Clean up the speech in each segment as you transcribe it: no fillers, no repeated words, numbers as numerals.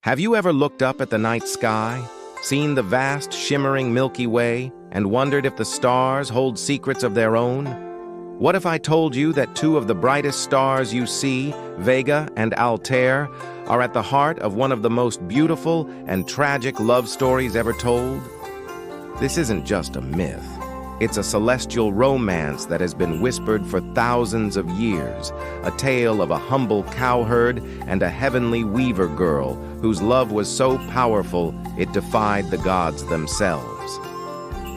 Have you ever looked up at the night sky, seen the vast, shimmering Milky Way, and wondered if the stars hold secrets of their own? What if I told you that two of the brightest stars you see, Vega and Altair, are at the heart of one of the most beautiful and tragic love stories ever told? This isn't just a myth. It's a celestial romance that has been whispered for thousands of years, a tale of a humble cowherd and a heavenly weaver girl whose love was so powerful it defied the gods themselves.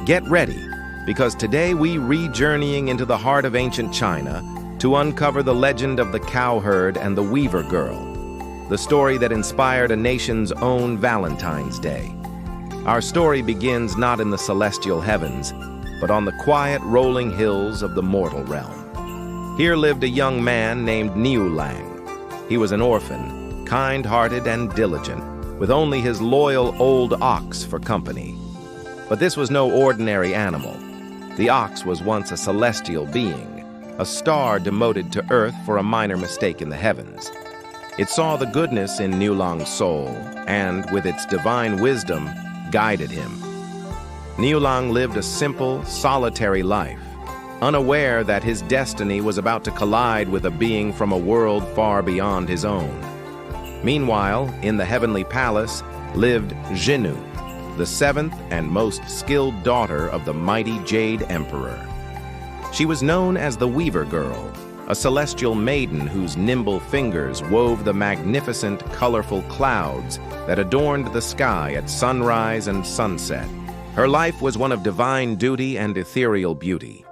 Get ready, because today we re-journeying into the heart of ancient China to uncover the legend of the cowherd and the weaver girl, the story that inspired a nation's own Valentine's Day. Our story begins not in the celestial heavens, but on the quiet, rolling hills of the mortal realm. Here lived a young man named Niulang. He was an orphan, kind-hearted and diligent, with only his loyal old ox for company. But this was no ordinary animal. The ox was once a celestial being, a star demoted to Earth for a minor mistake in the heavens. It saw the goodness in Niulang's soul, and, with its divine wisdom, guided him. Niulang lived a simple, solitary life, unaware that his destiny was about to collide with a being from a world far beyond his own. Meanwhile, in the heavenly palace lived Zhinu, the seventh and most skilled daughter of the mighty Jade Emperor. She was known as the Weaver Girl, a celestial maiden whose nimble fingers wove the magnificent, colorful clouds that adorned the sky at sunrise and sunset. Her life was one of divine duty and ethereal beauty,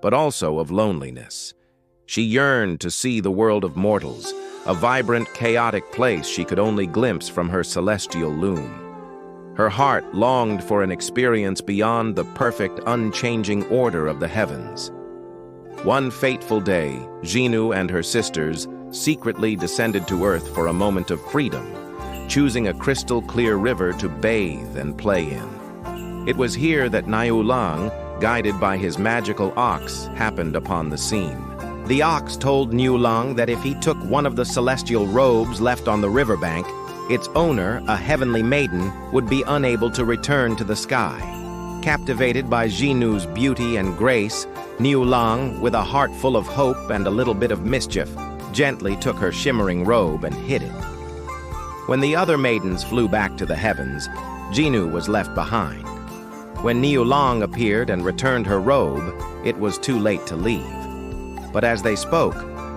but also of loneliness. She yearned to see the world of mortals, a vibrant, chaotic place she could only glimpse from her celestial loom. Her heart longed for an experience beyond the perfect, unchanging order of the heavens. One fateful day, Zhinu and her sisters secretly descended to Earth for a moment of freedom, choosing a crystal-clear river to bathe and play in. It was here that Niulang, guided by his magical ox, happened upon the scene. The ox told Niulang that if he took one of the celestial robes left on the riverbank, its owner, a heavenly maiden, would be unable to return to the sky. Captivated by Zhinu's beauty and grace, Niulang, with a heart full of hope and a little bit of mischief, gently took her shimmering robe and hid it. When the other maidens flew back to the heavens, Zhinu was left behind. When Niulang appeared and returned her robe, it was too late to leave. But as they spoke,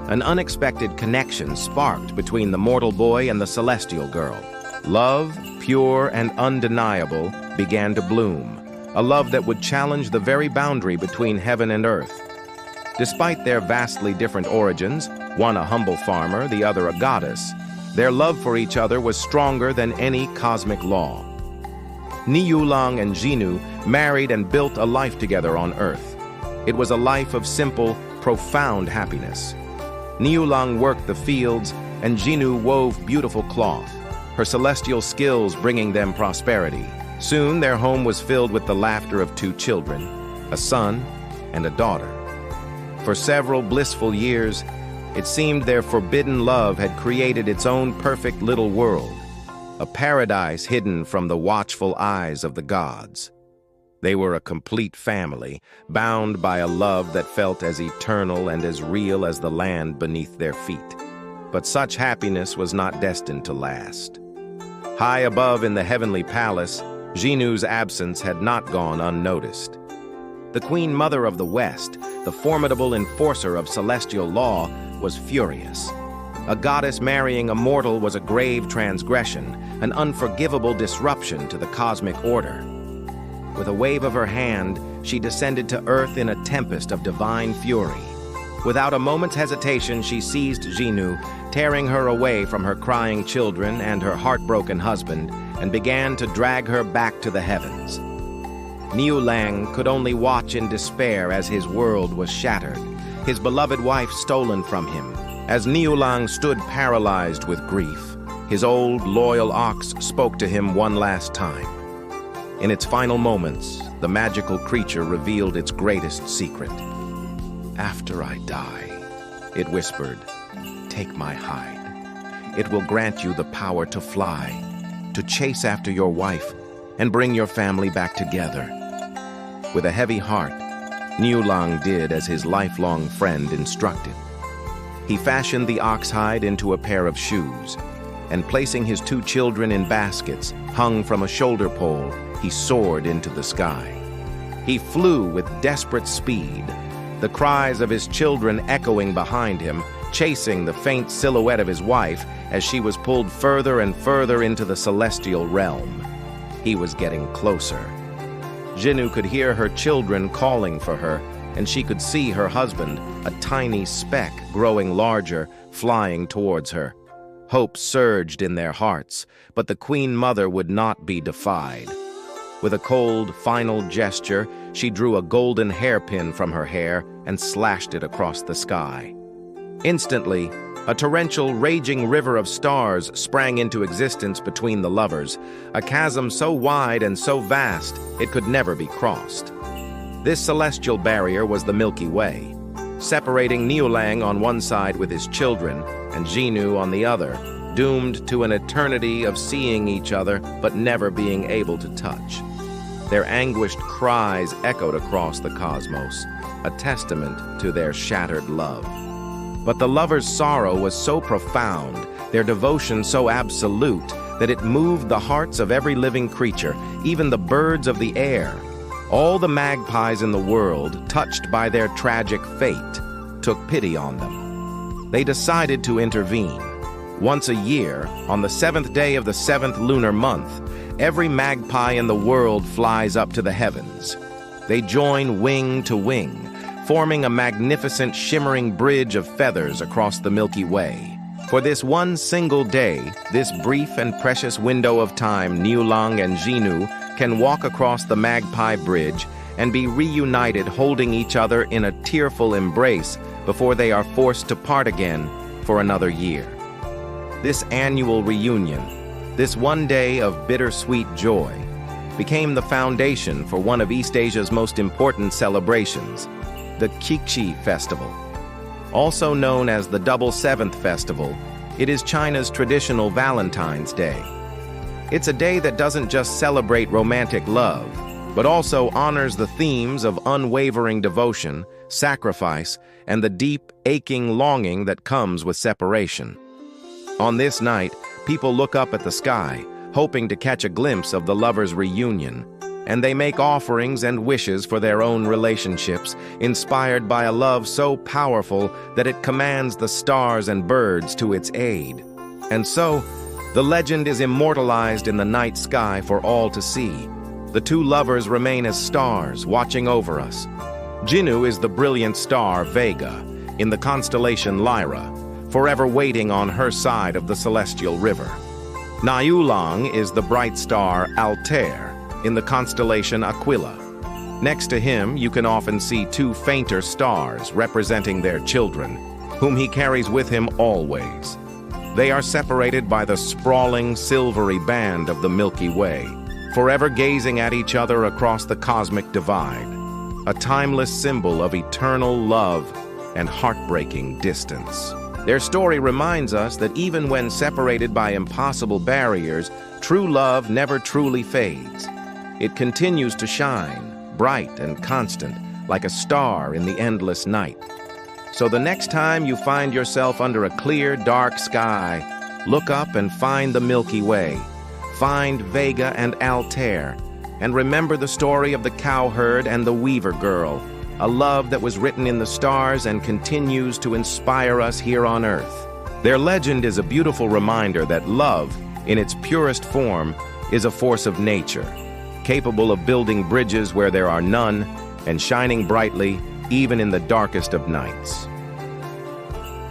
an unexpected connection sparked between the mortal boy and the celestial girl. Love, pure and undeniable, began to bloom, a love that would challenge the very boundary between heaven and earth. Despite their vastly different origins, one a humble farmer, the other a goddess, their love for each other was stronger than any cosmic law. Niulang and Zhinu married and built a life together on Earth. It was a life of simple, profound happiness. Niulang worked the fields, and Zhinu wove beautiful cloth, her celestial skills bringing them prosperity. Soon their home was filled with the laughter of two children, a son and a daughter. For several blissful years, it seemed their forbidden love had created its own perfect little world, a paradise hidden from the watchful eyes of the gods. They were a complete family, bound by a love that felt as eternal and as real as the land beneath their feet. But such happiness was not destined to last. High above in the heavenly palace, Zhinu's absence had not gone unnoticed. The Queen Mother of the West, the formidable enforcer of celestial law, was furious. A goddess marrying a mortal was a grave transgression, an unforgivable disruption to the cosmic order. With a wave of her hand, she descended to Earth in a tempest of divine fury. Without a moment's hesitation, she seized Zhinu, tearing her away from her crying children and her heartbroken husband, and began to drag her back to the heavens. Niulang could only watch in despair as his world was shattered, his beloved wife stolen from him. As Niulang stood paralyzed with grief, his old, loyal ox spoke to him one last time. In its final moments, the magical creature revealed its greatest secret. "After I die," it whispered, "take my hide. It will grant you the power to fly, to chase after your wife and bring your family back together." With a heavy heart, Niulang did as his lifelong friend instructed. He fashioned the ox hide into a pair of shoes, and placing his 2 children in baskets hung from a shoulder pole, he soared into the sky. He flew with desperate speed, the cries of his children echoing behind him, chasing the faint silhouette of his wife as she was pulled further and further into the celestial realm. He was getting closer. Zhinu could hear her children calling for her, and she could see her husband, a tiny speck growing larger, flying towards her. Hope surged in their hearts, but the Queen Mother would not be defied. With a cold, final gesture, she drew a golden hairpin from her hair and slashed it across the sky. Instantly, a torrential, raging river of stars sprang into existence between the lovers, a chasm so wide and so vast it could never be crossed. This celestial barrier was the Milky Way, separating Niulang on one side with his children and Zhinu on the other, doomed to an eternity of seeing each other but never being able to touch. Their anguished cries echoed across the cosmos, a testament to their shattered love. But the lovers' sorrow was so profound, their devotion so absolute, that it moved the hearts of every living creature, even the birds of the air. All the magpies in the world, touched by their tragic fate, took pity on them. They decided to intervene. Once a year, on the 7th day of the 7th lunar month, every magpie in the world flies up to the heavens. They join wing to wing, forming a magnificent shimmering bridge of feathers across the Milky Way. For this one single day, this brief and precious window of time, Niulang and Zhinu can walk across the Magpie Bridge and be reunited, holding each other in a tearful embrace before they are forced to part again for another year. This annual reunion, this one day of bittersweet joy, became the foundation for one of East Asia's most important celebrations, the Qixi Festival. Also known as the Double Seventh Festival, it is China's traditional Valentine's Day. It's a day that doesn't just celebrate romantic love, but also honors the themes of unwavering devotion, sacrifice, and the deep, aching longing that comes with separation. On this night, people look up at the sky, hoping to catch a glimpse of the lovers' reunion, and they make offerings and wishes for their own relationships, inspired by a love so powerful that it commands the stars and birds to its aid. And so, the legend is immortalized in the night sky for all to see. The 2 lovers remain as stars watching over us. Zhinu is the brilliant star Vega in the constellation Lyra, forever waiting on her side of the celestial river. Niulang is the bright star Altair in the constellation Aquila. Next to him, you can often see 2 fainter stars representing their children, whom he carries with him always. They are separated by the sprawling, silvery band of the Milky Way, forever gazing at each other across the cosmic divide, a timeless symbol of eternal love and heartbreaking distance. Their story reminds us that even when separated by impossible barriers, true love never truly fades. It continues to shine, bright and constant, like a star in the endless night. So the next time you find yourself under a clear, dark sky, look up and find the Milky Way. Find Vega and Altair, and remember the story of the Cowherd and the Weaver Girl, a love that was written in the stars and continues to inspire us here on Earth. Their legend is a beautiful reminder that love, in its purest form, is a force of nature, capable of building bridges where there are none and shining brightly even in the darkest of nights.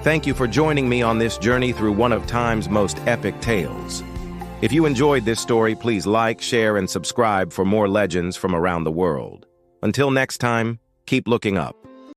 Thank you for joining me on this journey through one of time's most epic tales. If you enjoyed this story, please like, share, and subscribe for more legends from around the world. Until next time, keep looking up.